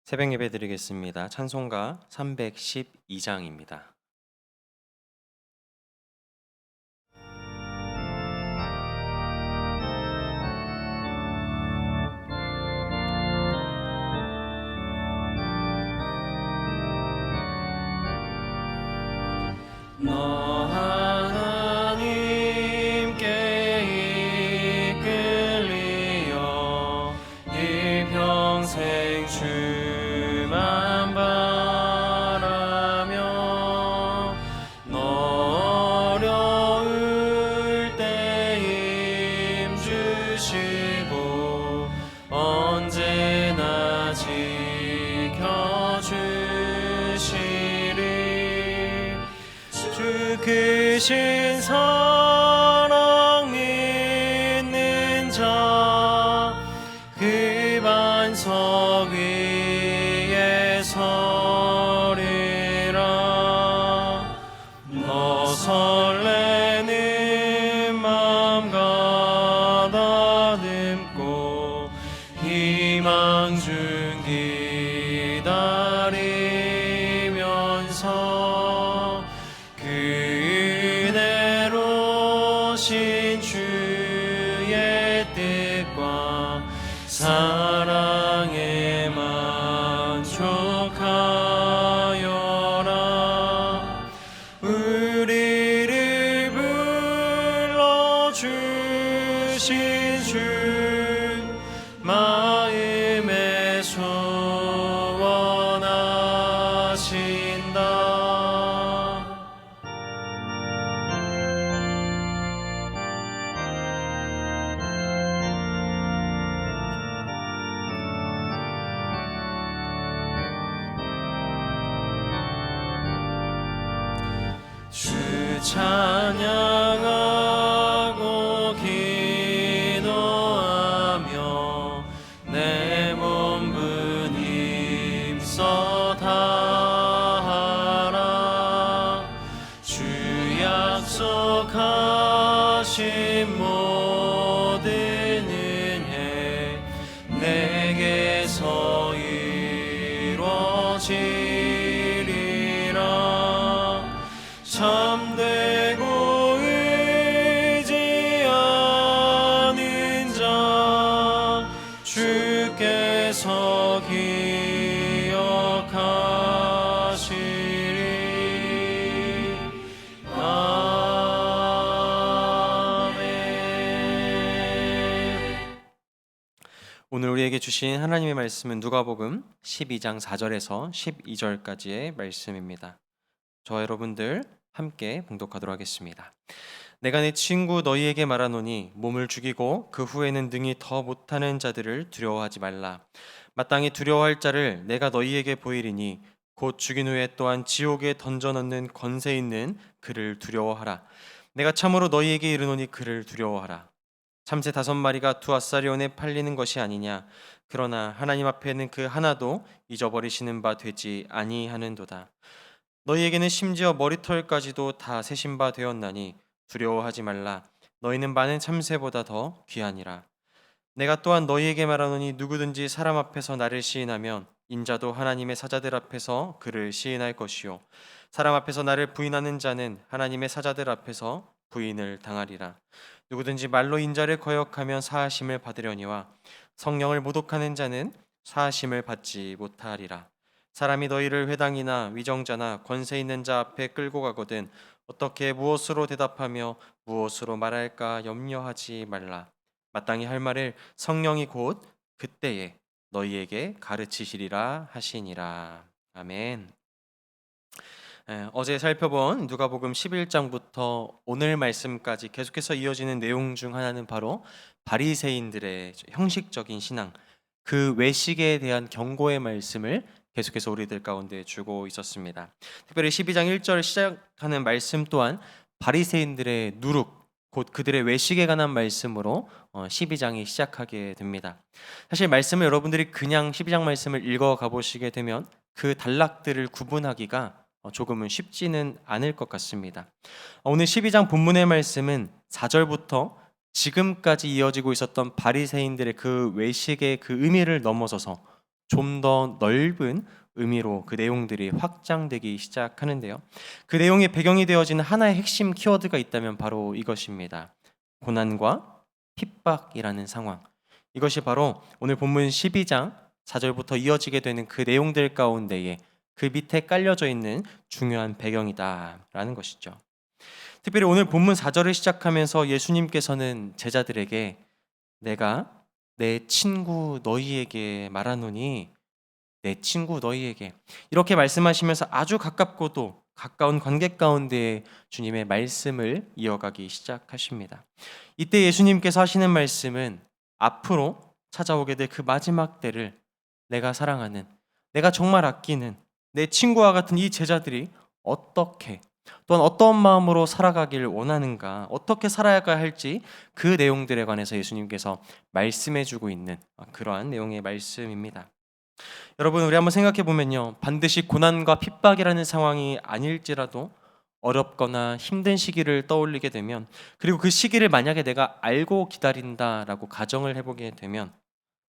새벽 예배 드리겠습니다. 찬송가 312장입니다. 너 하나님께 이끌리어 일평생 주만 바라며 너 어려울 때 힘 주시고 언제나 지켜주시리. 주 크신 사랑 믿는 자 그 반석 위에 서리라. 너 설레는 맘 가다듬고 희망 중 기다리면서 그대로 신 주의 뜻과 사랑에 만족하여라. 우리를 불러주신 주 마음에 소원하신다. 주 찬양하고 기도하며 내 몸분 힘써 다하라. 주 약속하신 모든 은혜 내게서 이루어지리라. 참되고 의지하는 자 주께서 기억하시리. 아멘. 오늘 우리에게 주신 하나님의 말씀은 누가복음 12장 4절에서 12절까지의 말씀입니다. 저와 여러분들 함께 봉독하도록 하겠습니다. 내가 내 친구 너희에게 말하노니 몸을 죽이고 그 후에는 능히 더 못하는 자들을 두려워하지 말라. 마땅히 두려워할 자를 내가 너희에게 보이리니 곧 죽인 후에 또한 지옥에 던져 넣는 권세 있는 그를 두려워하라. 내가 참으로 너희에게 이르노니 그를 두려워하라. 참새 5마리가 두 아사리온에 팔리는 것이 아니냐. 그러나 하나님 앞에는 그 하나도 잊어버리시는 바 되지 아니하는도다. 너희에게는 심지어 머리털까지도 다 세신 바 되었나니 두려워하지 말라. 너희는 많은 참새보다 더 귀하니라. 내가 또한 너희에게 말하노니 누구든지 사람 앞에서 나를 시인하면 인자도 하나님의 사자들 앞에서 그를 시인할 것이요 사람 앞에서 나를 부인하는 자는 하나님의 사자들 앞에서 부인을 당하리라. 누구든지 말로 인자를 거역하면 사하심을 받으려니와 성령을 모독하는 자는 사하심을 받지 못하리라. 사람이 너희를 회당이나 위정자나 권세 있는 자 앞에 끌고 가거든 어떻게 무엇으로 대답하며 무엇으로 말할까 염려하지 말라. 마땅히 할 말을 성령이 곧 그때에 너희에게 가르치시리라 하시니라. 아멘. 어제 살펴본 누가복음 11장부터 오늘 말씀까지 계속해서 이어지는 내용 중 하나는 바로 바리새인들의 형식적인 신앙, 그 외식에 대한 경고의 말씀을 계속해서 우리들 가운데 주고 있었습니다. 특별히 12장 1절 시작하는 말씀 또한 바리새인들의 누룩, 곧 그들의 외식에 관한 말씀으로 12장이 시작하게 됩니다. 사실 말씀을 여러분들이 그냥 12장 말씀을 읽어가 보시게 되면 그 단락들을 구분하기가 조금은 쉽지는 않을 것 같습니다. 오늘 12장 본문의 말씀은 4절부터 지금까지 이어지고 있었던 바리새인들의 그 외식의 그 의미를 넘어서서 좀 더 넓은 의미로 그 내용들이 확장되기 시작하는데요. 그 내용의 배경이 되어지는 하나의 핵심 키워드가 있다면 바로 이것입니다. 고난과 핍박이라는 상황. 이것이 바로 오늘 본문 12장 4절부터 이어지게 되는 그 내용들 가운데에 그 밑에 깔려져 있는 중요한 배경이다라는 것이죠. 특별히 오늘 본문 4절을 시작하면서 예수님께서는 제자들에게 내가 내 친구 너희에게 말하노니 내 친구 너희에게 이렇게 말씀하시면서 아주 가깝고도 가까운 관계 가운데 주님의 말씀을 이어가기 시작하십니다. 이때 예수님께서 하시는 말씀은 앞으로 찾아오게 될 그 마지막 때를 내가 사랑하는, 내가 정말 아끼는 내 친구와 같은 이 제자들이 어떻게 또한 어떤 마음으로 살아가길 원하는가, 어떻게 살아야 할지 그 내용들에 관해서 예수님께서 말씀해주고 있는 그러한 내용의 말씀입니다. 여러분, 우리 한번 생각해 보면요, 반드시 고난과 핍박이라는 상황이 아닐지라도 어렵거나 힘든 시기를 떠올리게 되면, 그리고 그 시기를 만약에 내가 알고 기다린다라고 가정을 해보게 되면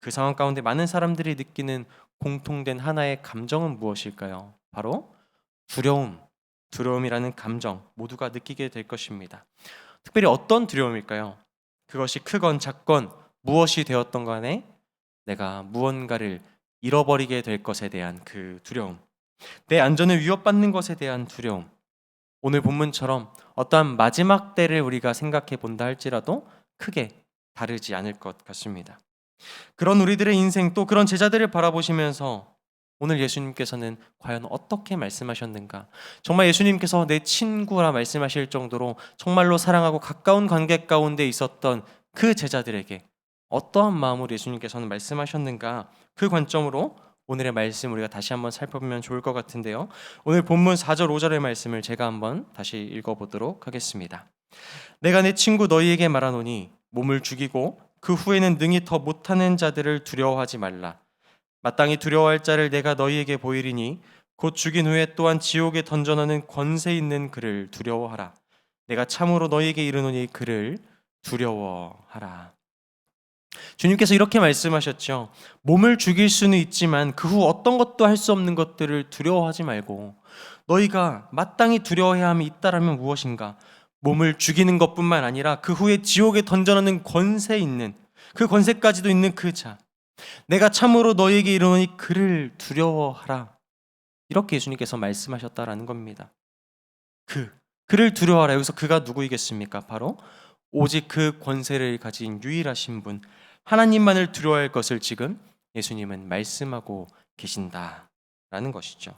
그 상황 가운데 많은 사람들이 느끼는 공통된 하나의 감정은 무엇일까요? 바로 두려움이라는 감정 모두가 느끼게 될 것입니다. 특별히 어떤 두려움일까요? 그것이 크건 작건 무엇이 되었던 간에 내가 무언가를 잃어버리게 될 것에 대한 그 두려움, 내 안전을 위협받는 것에 대한 두려움, 오늘 본문처럼 어떠한 마지막 때를 우리가 생각해 본다 할지라도 크게 다르지 않을 것 같습니다. 그런 우리들의 인생, 또 그런 제자들을 바라보시면서 오늘 예수님께서는 과연 어떻게 말씀하셨는가? 정말 예수님께서 내 친구라 말씀하실 정도로 정말로 사랑하고 가까운 관계 가운데 있었던 그 제자들에게 어떠한 마음으로 예수님께서는 말씀하셨는가? 그 관점으로 오늘의 말씀 우리가 다시 한번 살펴보면 좋을 것 같은데요. 오늘 본문 4절 5절의 말씀을 제가 한번 다시 읽어보도록 하겠습니다. 내가 내 친구 너희에게 말하노니 몸을 죽이고 그 후에는 능히 더 못하는 자들을 두려워하지 말라. 마땅히 두려워할 자를 내가 너희에게 보이리니 곧 죽인 후에 또한 지옥에 던져넣는 권세 있는 그를 두려워하라. 내가 참으로 너희에게 이르노니 그를 두려워하라. 주님께서 이렇게 말씀하셨죠. 몸을 죽일 수는 있지만 그 후 어떤 것도 할 수 없는 것들을 두려워하지 말고, 너희가 마땅히 두려워해야 함이 있다라면 무엇인가? 몸을 죽이는 것뿐만 아니라 그 후에 지옥에 던져넣는 권세 있는, 그 권세까지도 있는 그 자, 내가 참으로 너희에게 이르노니 그를 두려워하라. 이렇게 예수님께서 말씀하셨다라는 겁니다. 그를 두려워하라. 여기서 그가 누구이겠습니까? 바로 오직 그 권세를 가진 유일하신 분, 하나님만을 두려워할 것을 지금 예수님은 말씀하고 계신다라는 것이죠.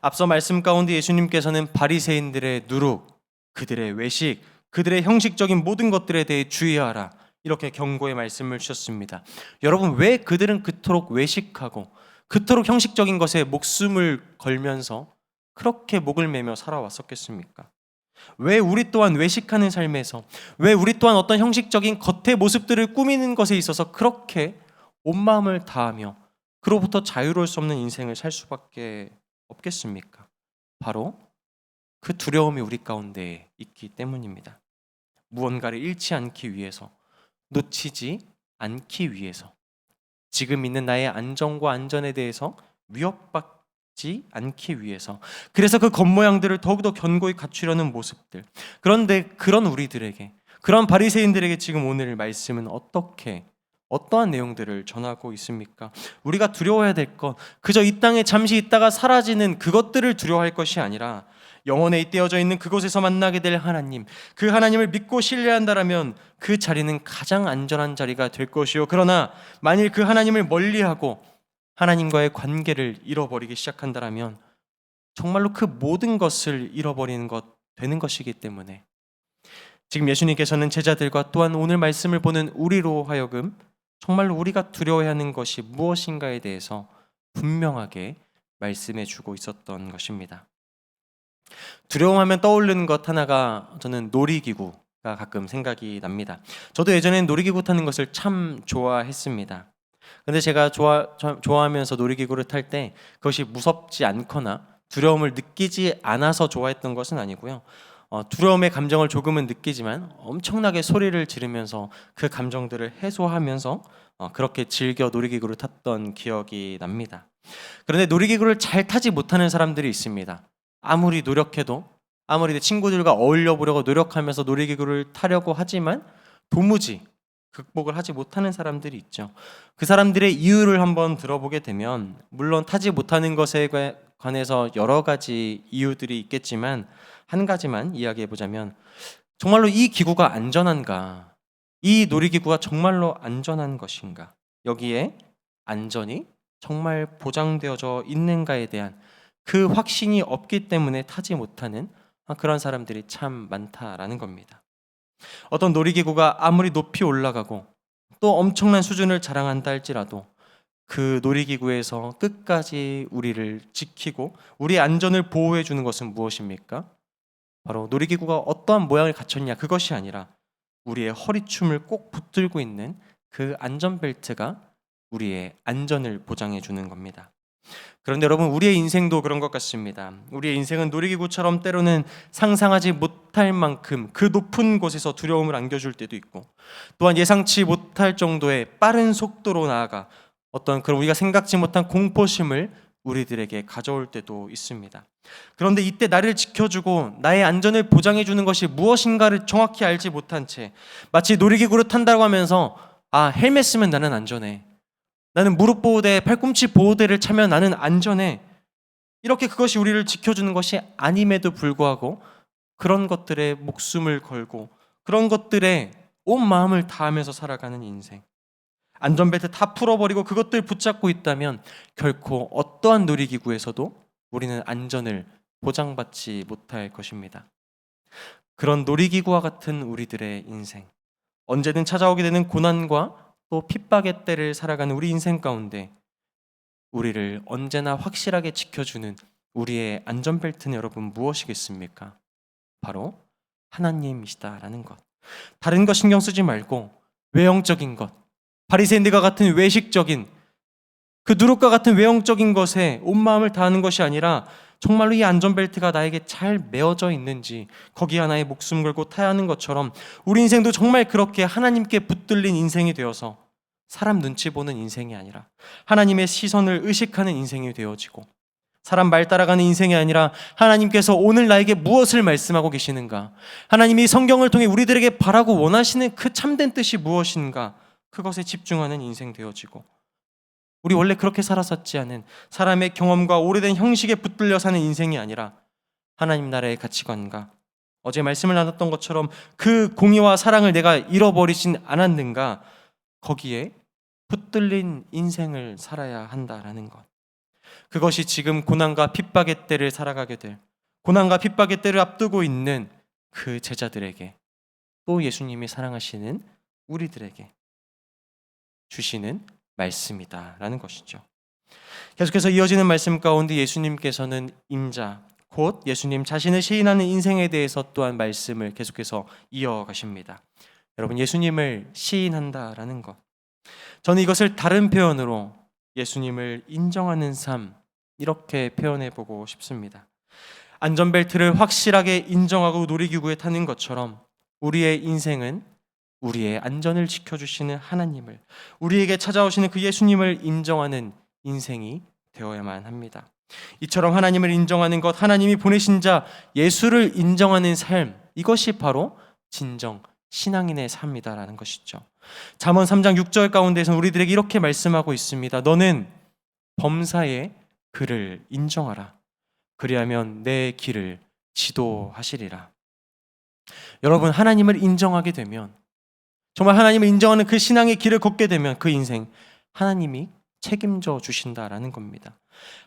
앞서 말씀 가운데 예수님께서는 바리새인들의 누룩, 그들의 외식, 그들의 형식적인 모든 것들에 대해 주의하라, 이렇게 경고의 말씀을 주셨습니다. 여러분, 왜 그들은 그토록 외식하고 그토록 형식적인 것에 목숨을 걸면서 그렇게 목을 매며 살아왔었겠습니까? 왜 우리 또한 외식하는 삶에서, 왜 우리 또한 어떤 형식적인 겉의 모습들을 꾸미는 것에 있어서 그렇게 온 마음을 다하며 그로부터 자유로울 수 없는 인생을 살 수밖에 없겠습니까? 바로 그 두려움이 우리 가운데 있기 때문입니다. 무언가를 잃지 않기 위해서, 놓치지 않기 위해서, 지금 있는 나의 안정과 안전에 대해서 위협받지 않기 위해서, 그래서 그 겉모양들을 더욱더 견고히 갖추려는 모습들. 그런데 그런 우리들에게, 그런 바리새인들에게 지금 오늘 말씀은 어떠한 내용들을 전하고 있습니까? 우리가 두려워해야 될 것, 그저 이 땅에 잠시 있다가 사라지는 그것들을 두려워할 것이 아니라 영원에 잇대어져 있는 그곳에서 만나게 될 하나님, 그 하나님을 믿고 신뢰한다라면 그 자리는 가장 안전한 자리가 될 것이요, 그러나 만일 그 하나님을 멀리하고 하나님과의 관계를 잃어버리기 시작한다라면 정말로 그 모든 것을 잃어버리는 것 되는 것이기 때문에 지금 예수님께서는 제자들과 또한 오늘 말씀을 보는 우리로 하여금 정말로 우리가 두려워해야 하는 것이 무엇인가에 대해서 분명하게 말씀해 주고 있었던 것입니다. 두려움하면 떠오르는 것 하나가 저는 놀이기구가 가끔 생각이 납니다. 저도 예전엔 놀이기구 타는 것을 참 좋아했습니다. 근데 제가 좋아하면서 놀이기구를 탈 때 그것이 무섭지 않거나 두려움을 느끼지 않아서 좋아했던 것은 아니고요. 두려움의 감정을 조금은 느끼지만 엄청나게 소리를 지르면서 그 감정들을 해소하면서 그렇게 즐겨 놀이기구를 탔던 기억이 납니다. 그런데 놀이기구를 잘 타지 못하는 사람들이 있습니다. 아무리 노력해도, 아무리 내 친구들과 어울려 보려고 노력하면서 놀이기구를 타려고 하지만 도무지 극복을 하지 못하는 사람들이 있죠. 그 사람들의 이유를 한번 들어보게 되면, 물론 타지 못하는 것에 관해서 여러 가지 이유들이 있겠지만 한 가지만 이야기해 보자면, 정말로 이 기구가 안전한가? 이 놀이기구가 정말로 안전한 것인가? 여기에 안전이 정말 보장되어져 있는가에 대한 그 확신이 없기 때문에 타지 못하는 그런 사람들이 참 많다라는 겁니다. 어떤 놀이기구가 아무리 높이 올라가고 또 엄청난 수준을 자랑한다 할지라도 그 놀이기구에서 끝까지 우리를 지키고 우리의 안전을 보호해 주는 것은 무엇입니까? 바로 놀이기구가 어떠한 모양을 갖췄냐, 그것이 아니라 우리의 허리춤을 꼭 붙들고 있는 그 안전벨트가 우리의 안전을 보장해 주는 겁니다. 그런데 여러분, 우리의 인생도 그런 것 같습니다. 우리의 인생은 놀이기구처럼 때로는 상상하지 못할 만큼 그 높은 곳에서 두려움을 안겨줄 때도 있고, 또한 예상치 못할 정도의 빠른 속도로 나아가 어떤 그런 우리가 생각지 못한 공포심을 우리들에게 가져올 때도 있습니다. 그런데 이때 나를 지켜주고 나의 안전을 보장해주는 것이 무엇인가를 정확히 알지 못한 채 마치 놀이기구를 탄다고 하면서 헬멧 쓰면 나는 안전해, 나는 무릎 보호대, 팔꿈치 보호대를 차면 나는 안전해, 이렇게 그것이 우리를 지켜주는 것이 아님에도 불구하고 그런 것들에 목숨을 걸고 그런 것들에 온 마음을 다하면서 살아가는 인생, 안전벨트 다 풀어버리고 그것들 붙잡고 있다면 결코 어떠한 놀이기구에서도 우리는 안전을 보장받지 못할 것입니다. 그런 놀이기구와 같은 우리들의 인생, 언제든 찾아오게 되는 고난과 또 핍박의 때를 살아가는 우리 인생 가운데 우리를 언제나 확실하게 지켜주는 우리의 안전벨트는 여러분 무엇이겠습니까? 바로 하나님이시다라는 것. 다른 거 신경 쓰지 말고 외형적인 것, 바리새인들과 같은 외식적인 그 누룩과 같은 외형적인 것에 온 마음을 다하는 것이 아니라 정말로 이 안전벨트가 나에게 잘 메어져 있는지 거기 하나에 목숨 걸고 타야 하는 것처럼 우리 인생도 정말 그렇게 하나님께 붙들린 인생이 되어서 사람 눈치 보는 인생이 아니라 하나님의 시선을 의식하는 인생이 되어지고, 사람 말 따라가는 인생이 아니라 하나님께서 오늘 나에게 무엇을 말씀하고 계시는가, 하나님이 성경을 통해 우리들에게 바라고 원하시는 그 참된 뜻이 무엇인가, 그것에 집중하는 인생 되어지고, 우리 원래 그렇게 살았었지 않은 사람의 경험과 오래된 형식에 붙들려 사는 인생이 아니라 하나님 나라의 가치관과 어제 말씀을 나눴던 것처럼 그 공의와 사랑을 내가 잃어버리진 않았는가, 거기에 붙들린 인생을 살아야 한다라는 것. 그것이 지금 고난과 핍박의 때를 살아가게 될, 고난과 핍박의 때를 앞두고 있는 그 제자들에게, 또 예수님이 사랑하시는 우리들에게 주시는 말씀이다라는 것이죠. 계속해서 이어지는 말씀 가운데 예수님께서는 인자, 곧 예수님 자신을 시인하는 인생에 대해서 또한 말씀을 계속해서 이어가십니다. 여러분, 예수님을 시인한다라는 것, 저는 이것을 다른 표현으로 예수님을 인정하는 삶, 이렇게 표현해 보고 싶습니다. 안전벨트를 확실하게 인정하고 놀이기구에 타는 것처럼 우리의 인생은 우리의 안전을 지켜주시는 하나님을, 우리에게 찾아오시는 그 예수님을 인정하는 인생이 되어야만 합니다. 이처럼 하나님을 인정하는 것, 하나님이 보내신 자 예수를 인정하는 삶, 이것이 바로 진정 신앙인의 삶이다라는 것이죠. 잠언 3장 6절 가운데에서는 우리들에게 이렇게 말씀하고 있습니다. 너는 범사의 그를 인정하라. 그리하면 내 길을 지도하시리라. 여러분, 하나님을 인정하게 되면, 정말 하나님을 인정하는 그 신앙의 길을 걷게 되면 그 인생 하나님이 책임져 주신다라는 겁니다.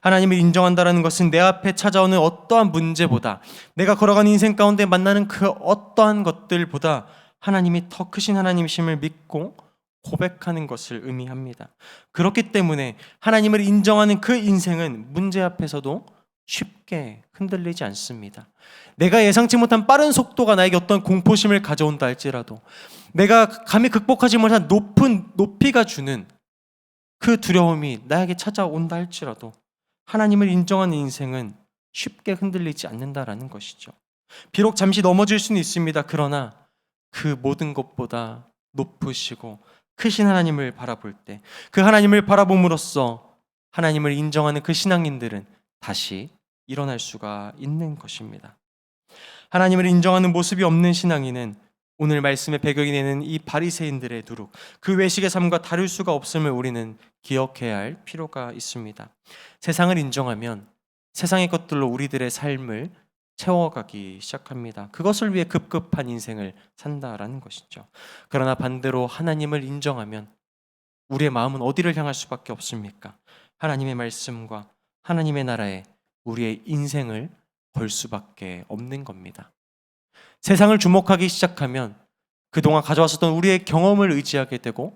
하나님을 인정한다라는 것은 내 앞에 찾아오는 어떠한 문제보다, 내가 걸어가는 인생 가운데 만나는 그 어떠한 것들보다 하나님이 더 크신 하나님이심을 믿고 고백하는 것을 의미합니다. 그렇기 때문에 하나님을 인정하는 그 인생은 문제 앞에서도 쉽게 흔들리지 않습니다. 내가 예상치 못한 빠른 속도가 나에게 어떤 공포심을 가져온다 할지라도, 내가 감히 극복하지 못한 높은 높이가 주는 그 두려움이 나에게 찾아온다 할지라도 하나님을 인정하는 인생은 쉽게 흔들리지 않는다라는 것이죠. 비록 잠시 넘어질 수는 있습니다. 그러나 그 모든 것보다 높으시고 크신 하나님을 바라볼 때, 그 하나님을 바라봄으로써 하나님을 인정하는 그 신앙인들은 다시 일어날 수가 있는 것입니다. 하나님을 인정하는 모습이 없는 신앙인은 오늘 말씀의 배경이 되는 이 바리새인들의 누룩, 그 외식의 삶과 다를 수가 없음을 우리는 기억해야 할 필요가 있습니다. 세상을 인정하면 세상의 것들로 우리들의 삶을 채워가기 시작합니다. 그것을 위해 급급한 인생을 산다라는 것이죠. 그러나 반대로 하나님을 인정하면 우리의 마음은 어디를 향할 수밖에 없습니까? 하나님의 말씀과 하나님의 나라에 우리의 인생을 걸 수밖에 없는 겁니다. 세상을 주목하기 시작하면 그동안 가져왔었던 우리의 경험을 의지하게 되고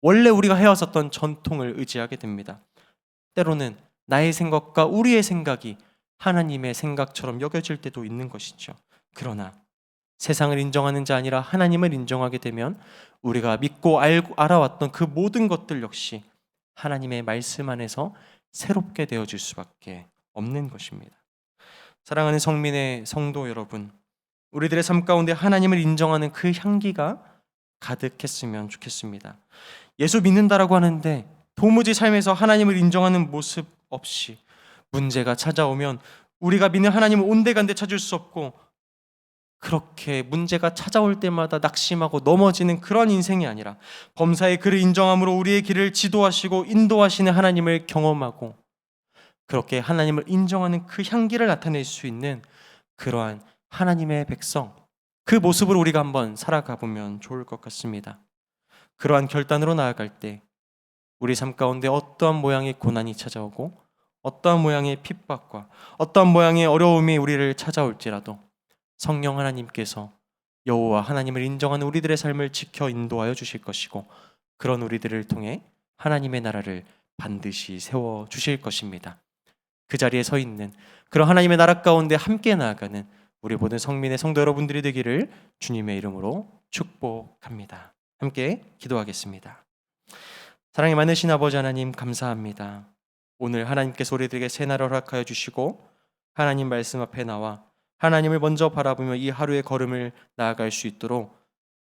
원래 우리가 해왔었던 전통을 의지하게 됩니다. 때로는 나의 생각과 우리의 생각이 하나님의 생각처럼 여겨질 때도 있는 것이죠. 그러나 세상을 인정하는 자 아니라 하나님을 인정하게 되면 우리가 믿고 알아왔던 그 모든 것들 역시 하나님의 말씀 안에서 새롭게 되어질 수밖에 없는 것입니다. 사랑하는 성민의 성도 여러분, 우리들의 삶 가운데 하나님을 인정하는 그 향기가 가득했으면 좋겠습니다. 예수 믿는다라고 하는데 도무지 삶에서 하나님을 인정하는 모습 없이 문제가 찾아오면 우리가 믿는 하나님을 온데간데 찾을 수 없고 그렇게 문제가 찾아올 때마다 낙심하고 넘어지는 그런 인생이 아니라 범사의 그를 인정함으로 우리의 길을 지도하시고 인도하시는 하나님을 경험하고 그렇게 하나님을 인정하는 그 향기를 나타낼 수 있는 그러한 하나님의 백성, 그 모습으로 우리가 한번 살아가 보면 좋을 것 같습니다. 그러한 결단으로 나아갈 때 우리 삶 가운데 어떠한 모양의 고난이 찾아오고 어떠한 모양의 핍박과 어떠한 모양의 어려움이 우리를 찾아올지라도 성령 하나님께서 여호와 하나님을 인정하는 우리들의 삶을 지켜 인도하여 주실 것이고 그런 우리들을 통해 하나님의 나라를 반드시 세워 주실 것입니다. 그 자리에 서 있는 그런 하나님의 나라 가운데 함께 나아가는 우리 모든 성민의 성도 여러분들이 되기를 주님의 이름으로 축복합니다. 함께 기도하겠습니다. 사랑이 많으신 아버지 하나님 감사합니다. 오늘 하나님께서 우리들에게 새 날을 허락하여 주시고 하나님 말씀 앞에 나와 하나님을 먼저 바라보며 이 하루의 걸음을 나아갈 수 있도록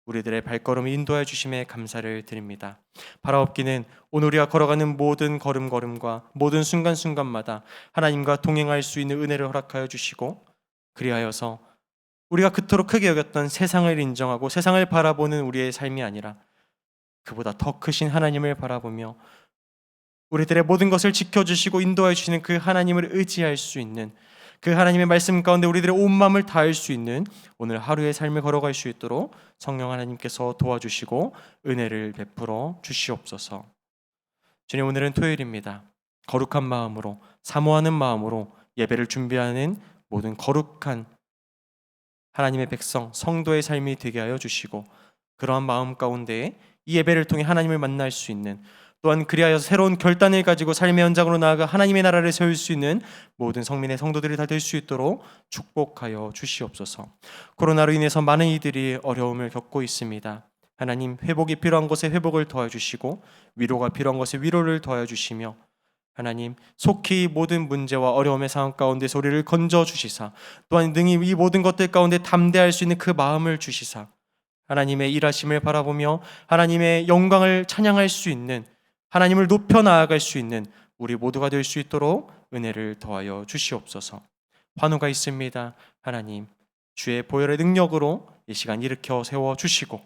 우리들의 발걸음을 인도해 주심에 감사를 드립니다. 바라옵기는 오늘 우리가 걸어가는 모든 걸음걸음과 모든 순간순간마다 하나님과 동행할 수 있는 은혜를 허락하여 주시고 그리하여서 우리가 그토록 크게 여겼던 세상을 인정하고 세상을 바라보는 우리의 삶이 아니라 그보다 더 크신 하나님을 바라보며 우리들의 모든 것을 지켜주시고 인도해 주시는 그 하나님을 의지할 수 있는 그 하나님의 말씀 가운데 우리들의 온 마음을 다할 수 있는 오늘 하루의 삶을 걸어갈 수 있도록 성령 하나님께서 도와주시고 은혜를 베풀어 주시옵소서. 주님, 오늘은 토요일입니다. 거룩한 마음으로 사모하는 마음으로 예배를 준비하는 모든 거룩한 하나님의 백성 성도의 삶이 되게 하여 주시고 그러한 마음 가운데에 이 예배를 통해 하나님을 만날 수 있는 또한 그리하여서 새로운 결단을 가지고 삶의 현장으로 나아가 하나님의 나라를 세울 수 있는 모든 성민의 성도들이 다 될 수 있도록 축복하여 주시옵소서. 코로나로 인해서 많은 이들이 어려움을 겪고 있습니다. 하나님, 회복이 필요한 곳에 회복을 더하여 주시고 위로가 필요한 곳에 위로를 더하여 주시며 하나님, 속히 모든 문제와 어려움의 상황 가운데서 우리를 건져 주시사 또한 능히 이 모든 것들 가운데 담대할 수 있는 그 마음을 주시사 하나님의 일하심을 바라보며 하나님의 영광을 찬양할 수 있는 하나님을 높여 나아갈 수 있는 우리 모두가 될 수 있도록 은혜를 더하여 주시옵소서. 환우가 있습니다. 하나님, 주의 보혈의 능력으로 이 시간 일으켜 세워 주시고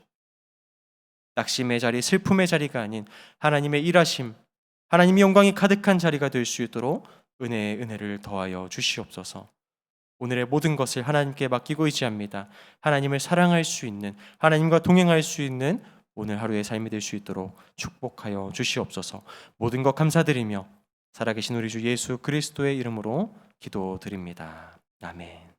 낙심의 자리, 슬픔의 자리가 아닌 하나님의 일하심, 하나님의 영광이 가득한 자리가 될 수 있도록 은혜의 은혜를 더하여 주시옵소서. 오늘의 모든 것을 하나님께 맡기고 의지합니다. 하나님을 사랑할 수 있는, 하나님과 동행할 수 있는 오늘 하루의 삶이 될 수 있도록 축복하여 주시옵소서. 모든 것 감사드리며 살아계신 우리 주 예수 그리스도의 이름으로 기도드립니다. 아멘.